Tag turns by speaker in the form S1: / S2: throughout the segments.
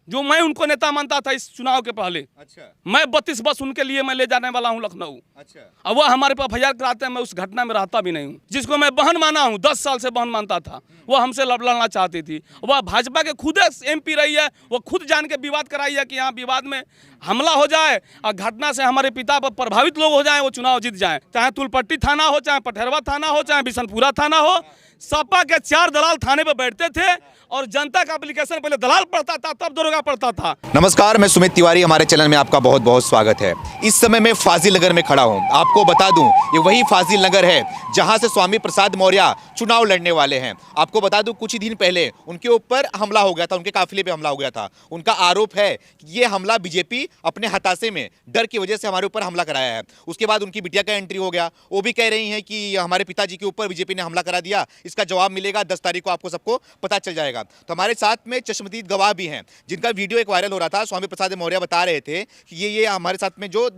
S1: जो मैं उनको नेता मानता था इस चुनाव के पहले।
S2: अच्छा।
S1: मैं 32 बस उनके लिए मैं ले जाने वाला हूँ लखनऊ।
S2: अच्छा।
S1: अब वह हमारे पास FIR कराते हैं, मैं उस घटना में रहता भी नहीं हूँ। जिसको मैं बहन माना हूँ, 10 साल से बहन मानता था, वो हमसे लड़ना चाहती थी। वह भाजपा के खुद MP रही है, वो खुद जान के विवाद कराई है कि यहाँ विवाद में हमला हो जाए और घटना से हमारे पिता पर प्रभावित लोग हो जाएं, वो चुनाव जीत जाएं। चाहे तुलपट्टी थाना हो, चाहे पठरवा थाना हो, चाहे बिशनपुरा थाना हो, सपा के 4 दलाल थाने पर बैठते थे और जनता का एप्लीकेशन पहले दलाल पढ़ता था, तब दरोगा पढ़ता था।
S2: नमस्कार, मैं सुमित तिवारी, हमारे चैनल में आपका बहुत बहुत स्वागत है। इस समय मैं फाजिल नगर में खड़ा हूं। आपको बता दूं, ये वही फाजिल नगर है जहां से स्वामी प्रसाद मौर्य चुनाव लड़ने वाले हैं। आपको बता दूं, कुछ ही दिन पहले उनके ऊपर हमला हो गया था, उनके काफिले पे हमला हो गया था। उनका आरोप है कि ये हमला बीजेपी अपने हताशे में, डर की वजह से हमारे ऊपर हमला कराया है। उसके बाद उनकी बिटिया का एंट्री हो गया, वो भी कह रही हैं कि हमारे पिताजी के ऊपर बीजेपी ने हमला करा दिया, इसका जवाब मिलेगा 10 तारीख को, आपको सबको पता चल जाएगा। तो हमारे साथ में चश्मदीद गवाह भी हैं, जिनका वीडियो एक वायरल हो रहा था। स्वामी प्रसाद मौर्य बता रहे थे कि ये हमारे साथ में जो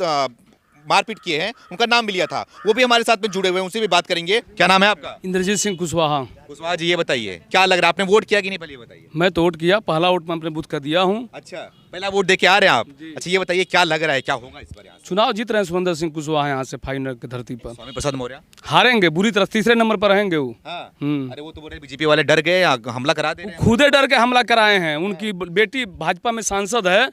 S2: मारपीट किए हैं उनका नाम भी लिया था, वो भी हमारे साथ में जुड़े हुए हैं, उनसे भी बात करेंगे। क्या नाम है आपका?
S1: इंद्रजीत सिंह कुशवाहा।
S2: कुशवाहा जी, ये बताइए क्या लग रहा है, आपने वोट किया कि नहीं, पहले ये बताइए।
S1: मैं तो वोट किया, पहला वोट मैं अपने बूथ का दिया हूँ।
S2: अच्छा, पहला वोट दे के आ रहे हैं आप? अच्छा, ये बताइए क्या लग रहा है, क्या होगा इस बार? यहाँ
S1: चुनाव जीत रहे हैं सुरेंद्र सिंह कुशवाहा यहाँ से फाइनल की धरती पर।
S2: स्वामी प्रसाद मौर्य
S1: हारेंगे बुरी तरह, तीसरे नंबर पर रहेंगे वो।
S2: अरे वो तो बोल रहे बीजेपी वाले डर गए, हमला करा दे रहे हैं।
S1: खुदे डर के हमला कराए हैं। उनकी बेटी भाजपा में सांसद है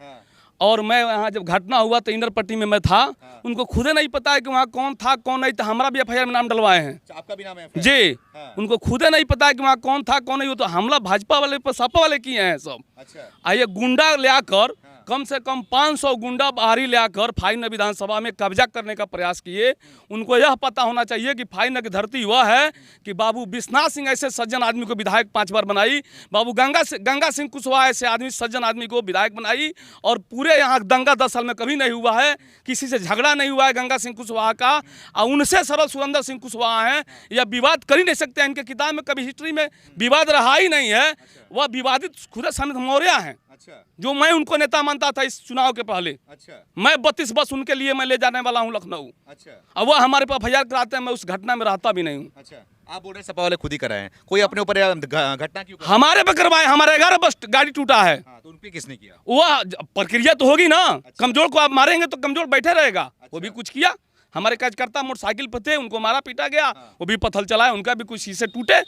S1: और मैं यहाँ जब घटना हुआ तो इंदर पट्टी में मैं था। उनको खुदे नहीं पता है कि वहाँ कौन था कौन नहीं था। हमारा भी FIR में नाम डलवाए हैं।
S2: आपका भी नाम है?
S1: जी। उनको खुदे नहीं पता है कि वहाँ कौन था कौन नहीं। वो तो हमला भाजपा वाले पर सपा वाले किए हैं सब।
S2: अच्छा।
S1: आइए गुंडा लाकर, कम से कम 500 गुंडा बाहरी लाकर फाइनल विधानसभा में कब्जा करने का प्रयास किए। उनको यह पता होना चाहिए कि फाइनल की धरती वह है कि बाबू विश्वनाथ सिंह ऐसे सज्जन आदमी को विधायक 5 बार बनाई, बाबू गंगा सिंह कुशवाहा ऐसे आदमी सज्जन आदमी को विधायक बनाई। और पूरे यहाँ दंगा 10 साल में कभी नहीं हुआ है, किसी से झगड़ा नहीं हुआ है गंगा सिंह कुशवाहा का। और उनसे सरल सुरेंद्र सिंह कुशवाहा हैं, या विवाद कर ही नहीं सकते। इनके किताब में कभी हिस्ट्री में विवाद रहा ही नहीं है। वह विवादित खुद स्वामी मौर्य हैं।
S2: अच्छा।
S1: जो मैं उनको नेता मानता था इस चुनाव के पहले।
S2: अच्छा।
S1: मैं 32 बस उनके लिए मैं ले जाने वाला हूँ लखनऊ।
S2: अच्छा।
S1: अब वह हमारे पास FIR कराते हैं, मैं उस घटना में रहता भी नहीं हूँ।
S2: अच्छा, आप बोल रहे हैं सपा वाले खुद ही कराए हैं, कोई अपने ऊपर घटना क्यों?
S1: हमारे पे करवाए, हमारे 11 बस गाड़ी टूटा है।
S2: तो उन पे किसने किया?
S1: वह प्रक्रिया तो होगी ना। कमजोर को आप मारेंगे तो कमजोर बैठे रहेगा। वो भी कुछ किया। हमारे कार्यकर्ता मोटरसाइकिल पे थे, उनको मारा पीटा गया। वो भी पत्थर चलाए, उनका भी कुछ शीशे टूटे।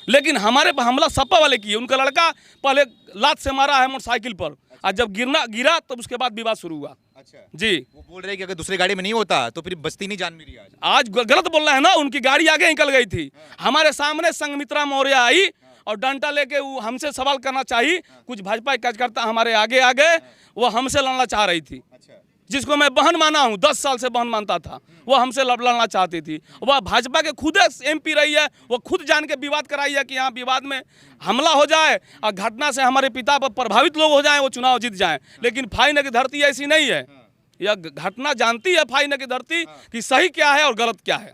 S1: लेकिन हमारे पर हमला सपा वाले किए। उनका लड़का पहले लात से मारा है मोटरसाइकिल पर, और जब गिरा तब उसके बाद विवाद शुरू हुआ। अच्छा जी। वो
S2: बोल रहे हैं कि अगर दूसरी गाड़ी में नहीं होता तो फिर बचती नहीं जान मेरी।
S1: आज गलत बोल रहे हैं ना। उनकी गाड़ी आगे निकल गई थी। हमारे सामने संघमित्रा मौर्य आई और डंडा लेके वो हमसे सवाल करना चाहिए। कुछ भाजपा कार्यकर्ता हमारे आगे आ गए, वो हमसे लड़ना चाह रही थी। जिसको मैं बहन माना हूँ, 10 साल से बहन मानता था, वो हमसे लड़ना चाहती थी। वह भाजपा के खुद MP रही है, वो खुद जान के विवाद कराई है कि यहाँ विवाद में हमला हो जाए और घटना से हमारे पिता पर प्रभावित लोग हो जाएं, वो चुनाव जीत जाएं। लेकिन फाइनल की धरती ऐसी नहीं है। यह घटना जानती है फाइनल की धरती कि सही क्या है और गलत क्या है।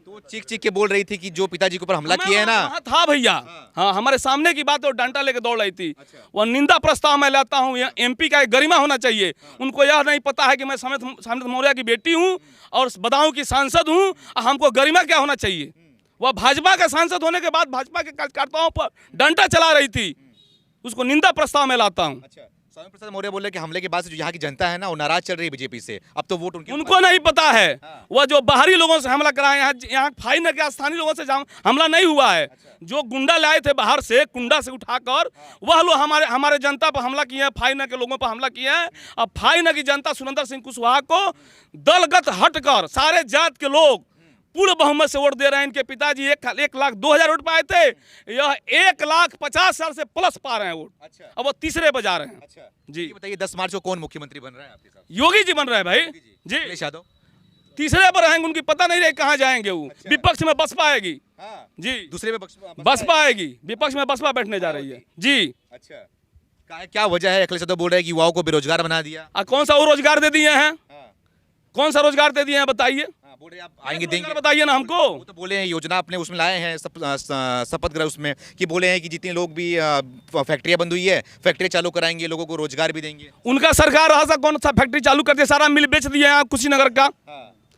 S2: तो चीख के बोल रही थी कि जो पिताजी के ऊपर हमला किया है ना।
S1: था भैया। हाँ, हमारे सामने की बात है। डंडा लेके दौड़ रही थी। वह निंदा प्रस्ताव मैं लाता हूँ। MP का एक गरिमा होना चाहिए। उनको यह नहीं पता है कि मैं स्वामी मौर्य की बेटी हूँ और बदाऊं की सांसद हूँ। हमको गरिमा क्या होना चाहिए। वह भाजपा का सांसद होने के बाद भाजपा के कार्यकर्ताओं पर डंडा चला रही थी। उसको निंदा प्रस्ताव में लाता हूँ।
S2: स्वामी प्रसाद मौर्य बोले कि हमले के बाद से जो यहाँ की जनता है ना, वो नाराज चल रही है बीजेपी से। अब तो वोट
S1: उनको नहीं पता है। वह जो बाहरी लोगों से हमला कराए, यहाँ फाइनल के स्थानीय लोगों से हमला नहीं हुआ है। जो गुंडा लाए थे बाहर से, कुंडा से उठाकर, वह लोग हमारे जनता पर हमला किए हैं, फाइनल के लोगों पर हमला किए हैं। अब फाइनल की जनता सुरेंद्र सिंह कुशवाहा को दलगत हटकर सारे जात के लोग पूर्ण बहुमत से वोट दे रहे हैं। इनके पिताजी 1,02,000 वोट पाए थे, यह 1,50,000 से प्लस पा रहे हैं वोट। अच्छा। अब वो तीसरे पे जा रहे हैं। अच्छा जी।
S2: बताइए 10 मार्च को कौन मुख्यमंत्री बन रहा है आपके साथ?
S1: योगी जी बन रहे हैं भाई जी।
S2: अखिलेश यादव
S1: तीसरे पर रहेंगे, उनकी पता नहीं रहे कहाँ जाएंगे वो। अच्छा। विपक्ष में बसपा आएगी जी। दूसरे में बसपा आएगी, विपक्ष में बसपा बैठने जा रही है जी।
S2: अच्छा, क्या वजह है? अखिलेश यादव बोल रहे हैं कि युवाओं को बेरोजगार बना दिया।
S1: कौन सा वो रोजगार दे दिए हैं? कौन सा रोजगार दे दिए हैं बताइए।
S2: बोल रहे आप आएंगे देंगे,
S1: बताइए ना हमको।
S2: वो तो बोले हैं योजना अपने उसमें लाए हैं शपथ ग्रह उसमें, कि बोले हैं कि जितने लोग भी फैक्ट्रियां बंद हुई है, फैक्ट्री चालू कराएंगे, लोगों को रोजगार भी देंगे।
S1: उनका सरकार रहा कौन सा फैक्ट्री चालू कर दिया, सारा मिल बेच दिया कुशीनगर का।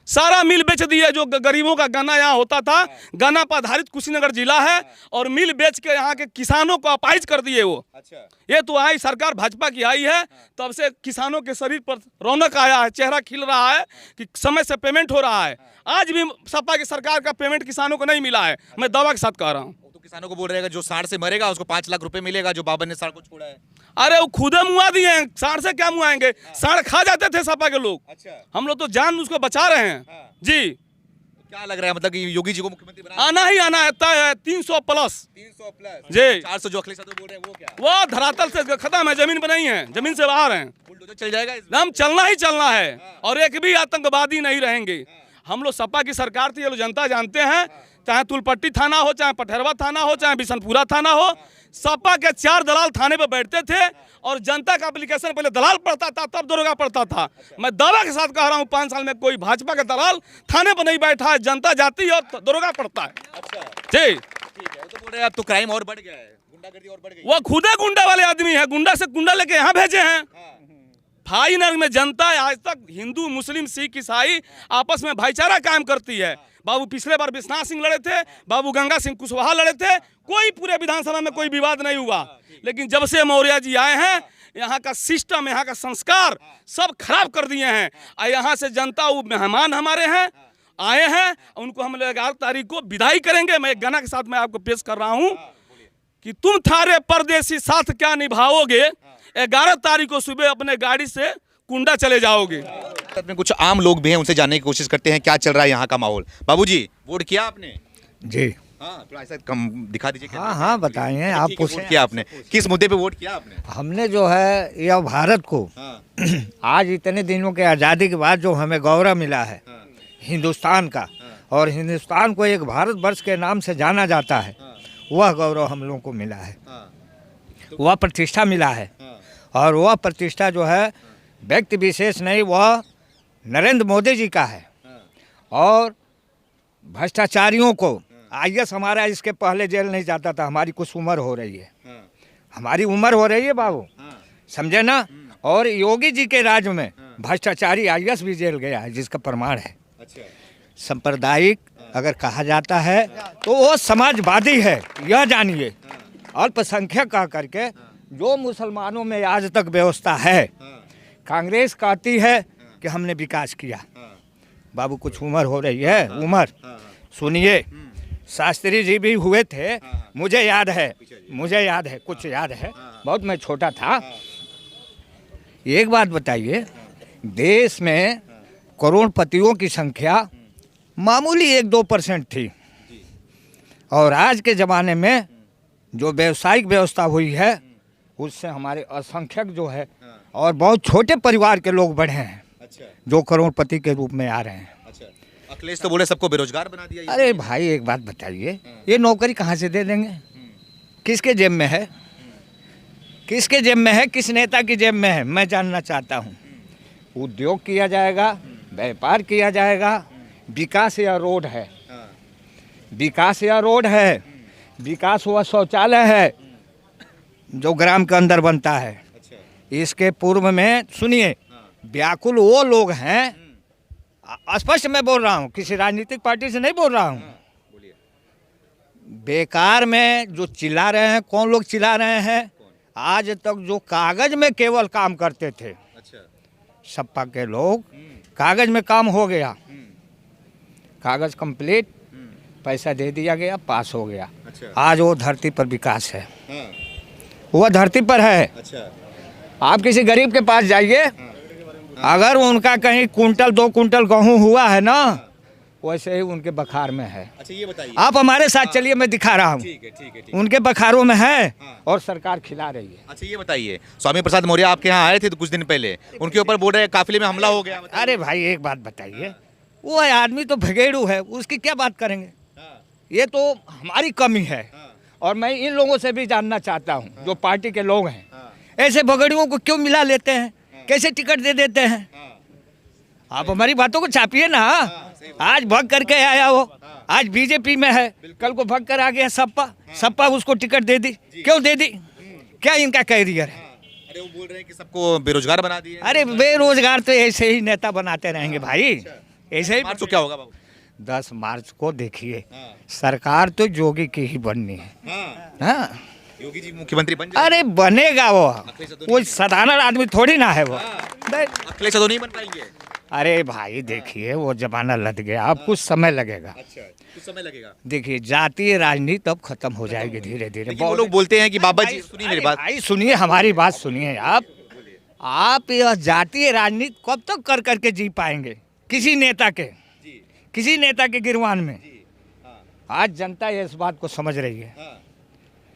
S1: सारा मिल बेच दिए। जो गरीबों का गन्ना यहाँ होता था, गन्ना पर आधारित कुशीनगर जिला है, और मिल बेच के यहाँ के किसानों को अपाहिज कर दिए वो। ये तो आई सरकार भाजपा की आई है, तब से किसानों के शरीर पर रौनक आया है, चेहरा खिल रहा है कि समय से पेमेंट हो रहा है। आज भी सपा की सरकार का पेमेंट किसानों को नहीं मिला है, मैं दावा के साथ कह रहा हूँ।
S2: तो किसानों को बोल रहे हैं जो सांड से मरेगा उसको 5 लाख रुपए मिलेगा, जो बाबर ने सांड को छोड़ा है।
S1: अरे वो खुदे मुआ दिए हैं, सांड से क्या मुआएंगे? सांड खा जाते थे सपा के लोग, हम लोग तो जान उसको बचा रहे हैं जी।
S2: क्या लग रहा है, मतलब कि योगी जी को मुख्यमंत्री बनाना?
S1: आना ही आना है, तय है 300 प्लस
S2: 300 प्लस
S1: जी।
S2: 400 जो अखिलेश यादव बोल रहे हैं वो क्या?
S1: वो धरातल से खत्म है, जमीन पर नहीं है, जमीन से बाहर हैं।
S2: बुलडोजर चल जाएगा इसमें?
S1: हम चलना ही चलना है, और एक भी आतंकवादी नहीं रहेंगे। हम लोग सपा की सरकार थी, ये लोग जनता जानते हैं, चाहे तुलपट्टी थाना हो, चाहे पठरवा थाना हो, चाहे बिशनपुरा थाना हो, सपा के 4 दलाल थाने पे बैठते थे, और जनता का एप्लीकेशन पहले दलाल पड़ता था, तब दरोगा पड़ता था। मैं दावा के साथ कह रहा हूँ 5 साल में कोई भाजपा का दलाल थाने पर नहीं बैठा है, जनता जाती है और दरोगा पड़ता है जी।
S2: ठीक है, वो तो बोल रहे हैं अब तो क्राइम और बढ़ गया है, गुंडागर्दी और बढ़ गई।
S1: वो खुदे गुंडा वाले आदमी है, गुंडा से गुंडा लेके यहाँ भेजे हैं। भाईनगर में जनता आज तक हिंदू मुस्लिम सिख ईसाई आपस में भाईचारा कायम करती है। बाबू पिछले बार विश्वनाथ सिंह लड़े थे, बाबू गंगा सिंह कुशवाहा लड़े थे, कोई पूरे विधानसभा में कोई विवाद नहीं हुआ। लेकिन जब से मौर्य जी आए हैं, यहाँ का सिस्टम, यहाँ का संस्कार सब खराब कर दिए हैं। और यहाँ से जनता, वो मेहमान हमारे हैं, आए हैं, उनको हम 11 तारीख को विदाई करेंगे। मैं एक गाना के साथ मैं आपको पेश कर रहा हूँ कि तुम थारे परदेसी साथ क्या निभाओगे, 11 तारीख को सुबह अपने गाड़ी से कुंडा चले जाओगे।
S2: में कुछ आम लोग भी हैं, उनसे जानने की कोशिश करते हैं क्या चल रहा है यहाँ का माहौल। बाबूजी, वोट किया आपने?
S3: जी
S2: हाँ, थोड़ा ऐसा कम दिखा दीजिए।
S3: हाँ हाँ बताइए, आप
S2: ठीक है, वोट
S3: पूछें।
S2: किया आपने? किस मुद्दे पे वोट किया आपने?
S3: हमने जो है यह भारत को आज इतने दिनों के आज़ादी के बाद जो हमें गौरव मिला है हिंदुस्तान का, और हिंदुस्तान को एक भारतवर्ष के नाम से जाना जाता है, वह गौरव हम लोगों को मिला है, वह प्रतिष्ठा मिला है। और वह प्रतिष्ठा जो है व्यक्ति विशेष नहीं, वह नरेंद्र मोदी जी का है। और भ्रष्टाचारियों को IAS हमारा इसके पहले जेल नहीं जाता था, हमारी कुछ उम्र हो रही है, हमारी उम्र हो रही है बाबू, समझे ना। और योगी जी के राज में भ्रष्टाचारी IAS भी जेल गया है, जिसका प्रमाण है। सांप्रदायिक अगर कहा जाता है तो वो समाजवादी है, यह जानिए। अल्पसंख्यक कह करके जो मुसलमानों में आज तक व्यवस्था है, कांग्रेस कहती है कि हमने विकास किया। बाबू कुछ उम्र हो रही है, उम्र सुनिए, शास्त्री जी भी हुए थे, मुझे याद है, कुछ याद है, बहुत मैं छोटा था। एक बात बताइए, देश में करोड़पतियों की संख्या मामूली 1-2% थी, और आज के ज़माने में जो व्यावसायिक व्यवस्था हुई है, उससे हमारे असंख्यक जो है और बहुत छोटे परिवार के लोग बढ़े हैं, जो करोड़पति के रूप में आ रहे हैं।
S2: अखिलेश तो बोले सबको बेरोजगार बना दिया।
S3: अरे भाई एक बात बताइए, ये नौकरी कहाँ से दे देंगे? किसके जेब में है? किसके जेब में है? किस नेता की जेब में है? मैं जानना चाहता हूँ। उद्योग किया जाएगा, व्यापार किया जाएगा, विकास या रोड है, विकास या रोड है, विकास हुआ शौचालय है जो ग्राम के अंदर बनता है। इसके पूर्व में सुनिए, व्याकुल वो लोग हैं, स्पष्ट मैं बोल रहा हूँ, किसी राजनीतिक पार्टी से नहीं बोल रहा हूँ, बेकार में जो चिल्ला रहे हैं, कौन लोग चिल्ला रहे हैं? आज तक जो कागज में केवल काम करते थे, सपा के लोग, कागज में काम हो गया, कागज कंप्लीट, पैसा दे दिया गया, पास हो गया। आज वो धरती पर विकास है, वह धरती पर है। आप किसी गरीब के पास जाइए, अगर उनका कहीं कुंटल 2 कुंटल गेहूँ हुआ है ना, वैसे ही उनके बखार में है।
S2: अच्छा ये बताइए,
S3: आप हमारे साथ चलिए, मैं दिखा रहा हूँ,
S2: ठीक है।
S3: उनके बखारों में है और सरकार खिला रही है।
S2: अच्छा ये बताइए, स्वामी प्रसाद मौर्य आपके यहाँ आए थे तो कुछ दिन पहले, उनके ऊपर बोल रहे काफिले में हमला हो गया।
S3: अरे भाई एक बात बताइए, वो आदमी तो भगेड़ू है, उसकी क्या बात करेंगे? ये तो हमारी कमी है। और मैं इन लोगों से भी जानना चाहता हूँ, जो पार्टी के लोग हैं, ऐसे भगड़ियों को क्यों मिला लेते हैं, कैसे टिकट दे देते हैं? आप हमारी बातों को छापिए ना। आज भग करके आया वो, आज बीजेपी में है, कल को भग कर आ गया सपा उसको टिकट दे दी, क्यों दे दी? क्या इनका कैरियर है?
S2: अरे वो बोल रहे हैं कि सबको बेरोजगार बना दिए।
S3: अरे बेरोजगार तो ऐसे ही नेता बनाते रहेंगे भाई, ऐसे ही
S2: मार्च को क्या होगा बाबू?
S3: 10 मार्च को देखिए,
S2: हाँ।
S3: सरकार तो योगी की ही बननी है।
S2: हाँ।
S3: हाँ,
S2: योगी जी मुख्यमंत्री बन जाएंगे?
S3: अरे बनेगा वो,
S2: अखिलेश यादव
S3: कोई साधारण आदमी थोड़ी ना है वो। नहीं।
S2: अखिलेश यादव नहीं बन पाएंगे?
S3: अरे भाई देखिए, वो जमाना लग गया, अब कुछ समय लगेगा।
S2: अच्छा, कुछ समय लगेगा।
S3: देखिए, जातीय राजनीति अब खत्म हो जाएगी धीरे धीरे।
S2: लेकिन वो लोग बोलते हैं कि बाबा जी, सुनिए मेरी बात।
S3: भाई सुनिए, हमारी बात सुनिए आप यह जातीय राजनीति कब तक कर करके जी पाएंगे किसी नेता के, किसी नेता के गिरवान में? आज जनता इस बात को समझ रही है,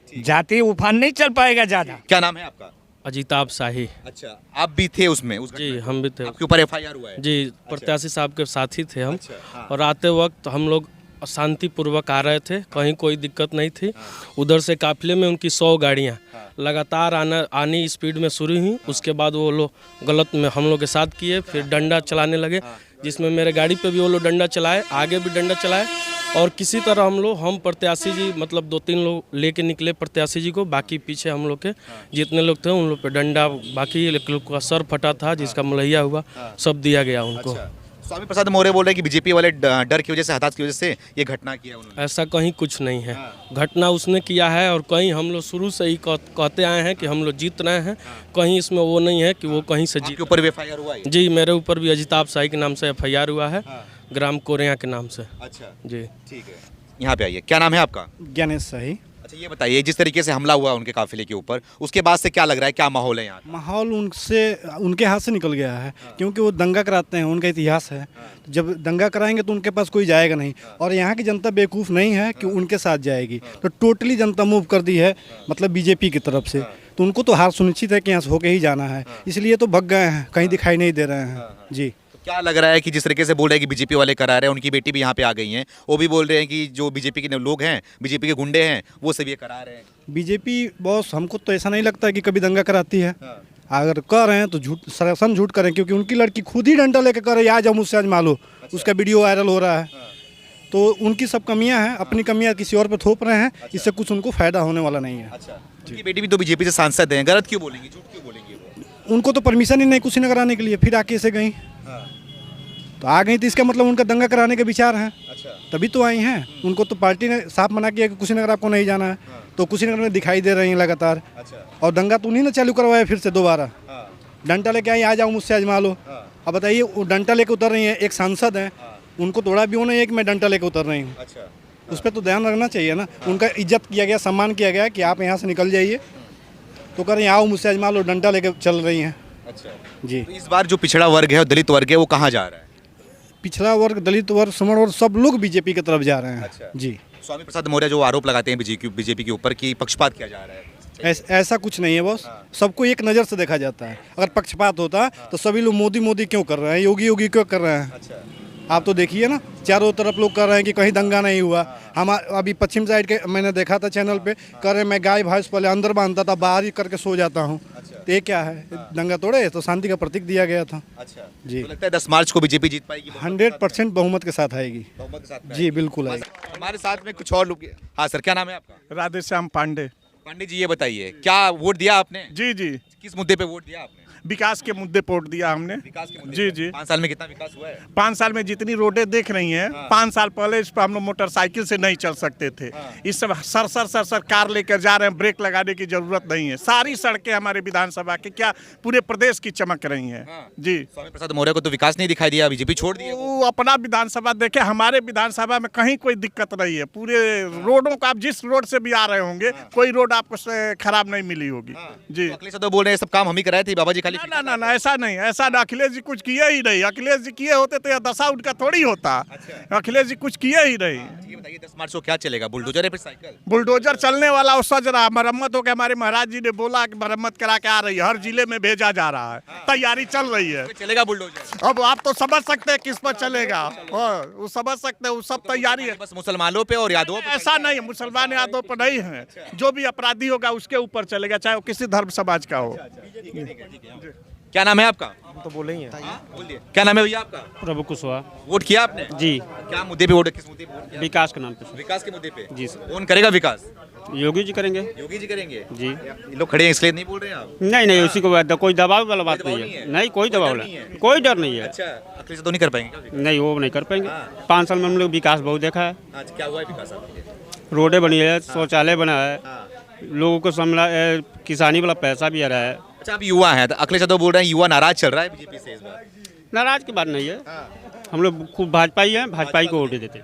S3: जातीय उफान नहीं चल पाएगा ज्यादा।
S2: क्या नाम है आपका?
S4: अजिताभ शाही।
S2: अच्छा, आप भी थे उसमें, उस
S4: जी,
S2: घटना में?
S4: हम भी थे।
S2: आपके ऊपर एफआईआर हुआ है?
S4: जी, प्रत्याशी साहब के साथी थे हम।
S2: अच्छा, हाँ।
S4: और आते वक्त हम लोग शांतिपूर्वक आ रहे थे, कहीं कोई दिक्कत नहीं थी। उधर से काफिले में उनकी 100 गाड़ियाँ लगातार आनी स्पीड में शुरू हुई। उसके बाद वो लोग गलत में हम लोग के साथ किए, फिर डंडा चलाने लगे, जिसमें मेरे गाड़ी पे भी वो लोग डंडा चलाए, आगे भी डंडा चलाए। और किसी तरह हम प्रत्याशी जी, मतलब 2-3 लोग लेके निकले प्रत्याशी जी को, बाकी पीछे हम लोग के जितने लोग थे उन लोग पे डंडा, बाकी एक लोग का सर फटा था जिसका मलैया हुआ, सब दिया गया उनको।
S2: स्वामी प्रसाद मौर्य बोल रहे हैं कि बीजेपी वाले डर की वजह से, हताश की वजह से ये घटना किया उन्होंने।
S4: ऐसा कहीं कुछ नहीं है, घटना उसने किया है। और कहीं हम लोग शुरू से ही कहते आए हैं कि हम लोग जीत रहे हैं, कहीं इसमें वो नहीं है कि वो कहीं से जीत।
S2: आपके ऊपर भी एफआईआर हुआ है?
S4: जी, मेरे ऊपर भी अजिताभ शाही के नाम से एफआईआर हुआ है, ग्राम कोरिया के नाम से।
S2: अच्छा,
S4: जी,
S2: ठीक है। यहाँ पे आइए, क्या नाम है आपका?
S5: ज्ञानेश शाही।
S2: अच्छा, ये बताइए, जिस तरीके से हमला हुआ उनके काफिले के ऊपर, उसके बाद से क्या लग रहा है, क्या माहौल है यहाँ?
S5: माहौल उनके हाथ से निकल गया है, क्योंकि वो दंगा कराते हैं, उनका इतिहास है। जब दंगा कराएंगे तो उनके पास कोई जाएगा नहीं, और यहाँ की जनता बेवकूफ़ नहीं है कि उनके साथ जाएगी। तो टोटली जनता मूव कर दी है, मतलब बीजेपी की तरफ से। तो उनको तो हार सुनिश्चित है कि यहाँ से होके ही जाना है, इसलिए तो भग गए हैं, कहीं दिखाई नहीं दे रहे हैं। जी,
S2: क्या लग रहा है कि जिस तरीके से बोल रहे हैं कि बीजेपी वाले करा रहे हैं, उनकी बेटी भी यहाँ पे आ गई हैं, वो भी बोल रहे हैं कि जो बीजेपी के लोग हैं, बीजेपी के गुंडे हैं, वो सब ये करा रहे हैं।
S5: बीजेपी बॉस, हमको तो ऐसा नहीं लगता कि कभी दंगा कराती है। अगर कर रहे हैं तो झूठ, सरासन झूठ करें, क्योंकि उनकी लड़की खुद ही डंडा लेकर कर रही है, आज हम मुझसे आजमा लो। उसका वीडियो वायरल हो रहा है। तो उनकी सब कमियां हैं, अपनी कमियां किसी और पे थोप रहे हैं, इससे कुछ उनको फायदा होने वाला नहीं है।
S2: उनकी बेटी भी तो बीजेपी से सांसद हैं, गलत क्यों बोलेंगे, झूठ क्यों बोलेंगे वो?
S5: उनको तो परमिशन ही नहीं कुछ न कराने के लिए, फिर आके ऐसे गई। तो आ गई तो इसका मतलब उनका दंगा कराने के विचार हैं, तभी तो आई हैं। उनको तो पार्टी ने साफ मना किया कि कुशीनगर आपको नहीं जाना है, तो कुशीनगर में दिखाई दे रही हैं लगातार। और दंगा तो उन्हीं ने चालू करवाया फिर से दोबारा। डंडा लेके आई, आ जाओ मुझसे आजमा लो। अब बताइए, वो डंडा लेके उतर रही है, एक सांसद हैं, उनको थोड़ा भी होना है कि मैं डंडा लेके उतर रही हूँ। उस पर तो ध्यान रखना चाहिए ना। उनका इज्जत किया गया, सम्मान किया गया कि आप यहाँ से निकल जाइए, तो करें आओ मुझसे आजमा लो, डंडा लेके चल रही हैं। जी,
S2: तो इस बार जो पिछड़ा वर्ग है और दलित वर्ग है, वो कहाँ जा रहा है?
S5: पिछड़ा वर्ग, दलित वर्ग, समण वर्ग, सब लोग बीजेपी की तरफ जा रहे हैं। जी,
S2: स्वामी प्रसाद मौर्य जो आरोप लगाते हैं बीजेपी के ऊपर कि पक्षपात किया जा रहा है,
S5: ऐसा कुछ नहीं है बॉस। सबको एक नज़र से देखा जाता है। अगर पक्षपात होता तो सभी लोग मोदी मोदी क्यों कर रहे हैं, योगी योगी क्यों कर रहे हैं? आप तो देखिए ना, चारों तरफ लोग कर रहे हैं कि कहीं दंगा नहीं हुआ। हम अभी पश्चिम साइड के मैंने देखा था चैनल पे, कर रहे मैं गाय भैंस पहले अंदर बांधता था, बाहर ही करके सो जाता हूँ। तो ये क्या है, दंगा तोड़े? तो शांति का प्रतीक दिया गया था। जी,
S2: तो लगता है 10 मार्च को बीजेपी जीत पाएगी?
S5: 100% बहुमत के साथ आएगी। जी, बिल्कुल आएगी।
S2: हमारे साथ में कुछ और लोग। हाँ सर, क्या नाम है आपका?
S6: राधेश्याम पांडे।
S2: पांडे जी, ये बताइए, क्या वोट दिया आपने?
S6: जी जी,
S2: किस मुद्दे पे वोट दिया आपने?
S6: विकास के मुद्दे पर वोट दिया हमने।
S2: विकास के मुद्दे
S6: जी
S2: पे?
S6: जी।
S2: 5 साल में कितना विकास हुआ है?
S6: 5 साल में जितनी रोडें देख रही हैं, 5 साल पहले इस पर हम लोग मोटरसाइकिल से नहीं चल सकते थे। इस सब सर कार लेकर जा रहे हैं, ब्रेक लगाने की जरूरत नहीं है। सारी सड़कें हमारे विधानसभा के, क्या पूरे प्रदेश की चमक रही हैं। जी,
S2: स्वामी प्रसाद मौर्य को तो विकास नहीं दिखाई दिया, बीजेपी छोड़ दी है।
S6: वो अपना विधानसभा देखे, हमारे विधानसभा में कहीं कोई दिक्कत नहीं है। पूरे रोडों को, आप जिस रोड से भी आ रहे होंगे, कोई रोड आपको खराब नहीं मिली होगी। जी,
S2: अखिलेश यादव बोल रहे हैं सब काम हम ही कराए थे, बाबा जी खाली।
S6: ना, ऐसा नहीं, ऐसा ना, अखिलेश जी कुछ किए ही नहीं। अखिलेश जी किए होते तो यह दशा उनका थोड़ी होता। अखिलेश जी कुछ किए ही नहीं।
S2: ये बताइए, 10 मार्च को क्या चलेगा, बुलडोजर है फिर साइकिल?
S6: बुलडोजर चलने वाला, वो सज रहा, मरम्मत हो के, हमारे महाराज जी ने बोला कि मरम्मत करा के आ रही है, हर जिले में भेजा जा रहा है, तैयारी चल रही है।
S2: चलेगा बुलडोजर?
S6: अब आप तो समझ सकते हैं किस पर चलेगा, वो समझ सकते हैं, वो सब तैयारी है।
S2: बस मुसलमानों पे और यादवों पे?
S6: ऐसा नहीं है, मुसलमान यादव पर नहीं है। जो भी अपराधी होगा उसके ऊपर चलेगा, चाहे वो किसी धर्म समाज का हो।
S2: क्या नाम है आपका?
S7: तो बोले ही है।
S2: बोलिए, क्या नाम है भैया आपका?
S7: प्रभु कुशवाहा।
S2: वोट किया आपने?
S7: जी,
S2: क्या मुद्दे पे वोट है, किस मुद्दे पे वोट किया?
S7: विकास के नाम पे।
S2: विकास के मुद्दे पे?
S7: जी सर।
S2: कौन करेगा विकास?
S7: योगी जी करेंगे
S2: योगी जी करेंगे
S7: जी।
S2: ये लोग खड़े हैं इसलिए नहीं बोल रहे हैं आप?
S7: नहीं नहीं, उसी को कोई दबाव वाला बात
S2: दबाव
S7: नहीं
S2: नहीं
S7: है।
S2: है?
S7: नहीं, कोई दबाव
S2: डर
S7: नहीं
S2: नहीं है?
S7: कोई डर नहीं है।
S2: अच्छा, अखिलेश तो नहीं कर पाएंगे क्या?
S7: नहीं, वो नहीं कर पाएंगे। 5 साल में हम लोग विकास बहुत देखा है।
S2: आज क्या हुआ है विकास आपके?
S7: रोडें बनी है, शौचालय बना है, लोगों को किसानी वाला पैसा भी आ रहा है।
S2: अच्छा, आप युवा हैं तो अखिलेश यादव बोल रहे हैं युवा नाराज चल रहा है बीजेपी से इस बार।
S7: नाराज की बात नहीं है, हम लोग खूब भाजपा ही हैं, भाजपा ही को वोट देते हैं।